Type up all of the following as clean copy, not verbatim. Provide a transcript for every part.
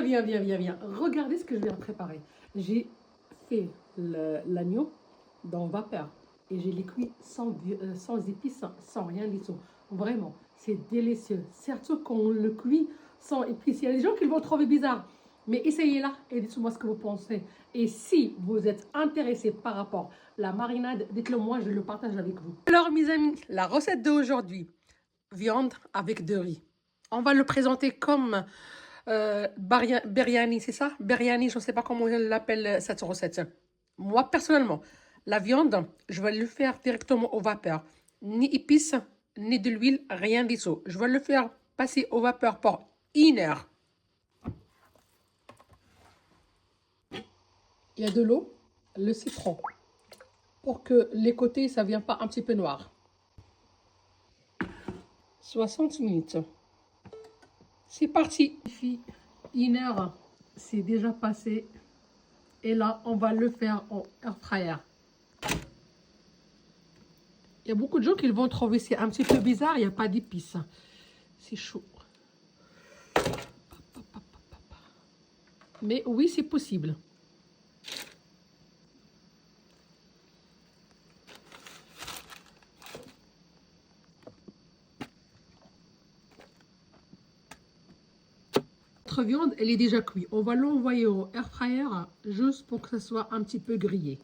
viens. Regardez ce que je viens de préparer. J'ai fait l'agneau dans vapeur et je l'ai cuit sans épices, sans rien du tout. Vraiment, c'est délicieux. Surtout quand on le cuit sans épices. Il y a des gens qui vont le trouver bizarre. Mais essayez-la et dites-moi ce que vous pensez. Et si vous êtes intéressé par rapport à la marinade, dites-le moi, je le partage avec vous. Alors mes amis, la recette d'aujourd'hui, viande avec de riz. On va le présenter comme biryani, c'est ça? Biryani, je ne sais pas comment on l'appelle cette recette. Moi, personnellement, la viande, je vais le faire directement au vapeur. Ni épices, ni de l'huile, rien du tout. Je vais le faire passer au vapeur pour 1 heure. Il y a de l'eau, le citron, pour que les côtés, ça ne vienne pas un petit peu noir. 60 minutes. C'est parti. 1 heure, c'est déjà passé. Et là, on va le faire en air fryer. Il y a beaucoup de gens qui vont trouver c'est un petit peu bizarre. Il n'y a pas d'épices. C'est chaud. Mais oui, c'est possible. Notre viande, elle est déjà cuite. On va l'envoyer au air fryer juste pour que ça soit un petit peu grillé.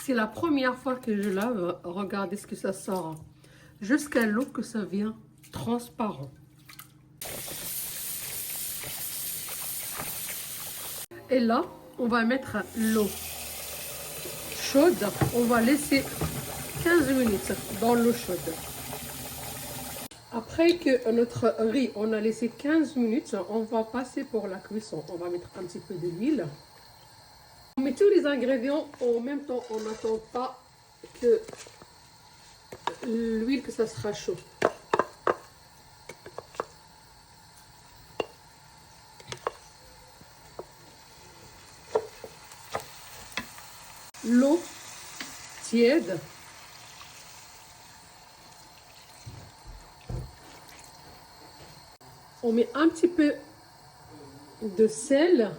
C'est la première fois que je lave. Regardez ce que ça sort. Jusqu'à l'eau que ça vient transparent. Et là, on va mettre l'eau chaude. On va laisser 15 minutes dans l'eau chaude. Après que notre riz, on a laissé 15 minutes, on va passer pour la cuisson. On va mettre un petit peu d'huile. On met tous les ingrédients en même temps. On n'attend pas que l'huile, que ça sera chaud. L'eau tiède. On met un petit peu de sel.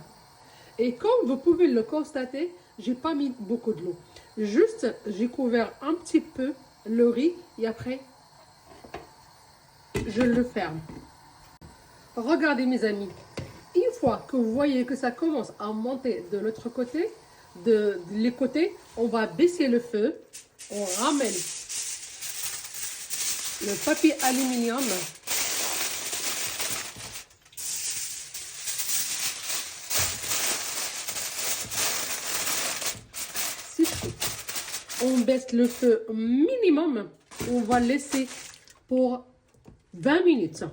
Et comme vous pouvez le constater, j'ai pas mis beaucoup de l'eau. Juste, j'ai couvert un petit peu le riz et après, je le ferme. Regardez mes amis, une fois que vous voyez que ça commence à monter de l'autre côté, de les côtés, on va baisser le feu. On ramène le papier aluminium. On baisse le feu minimum. On va laisser pour 20 minutes.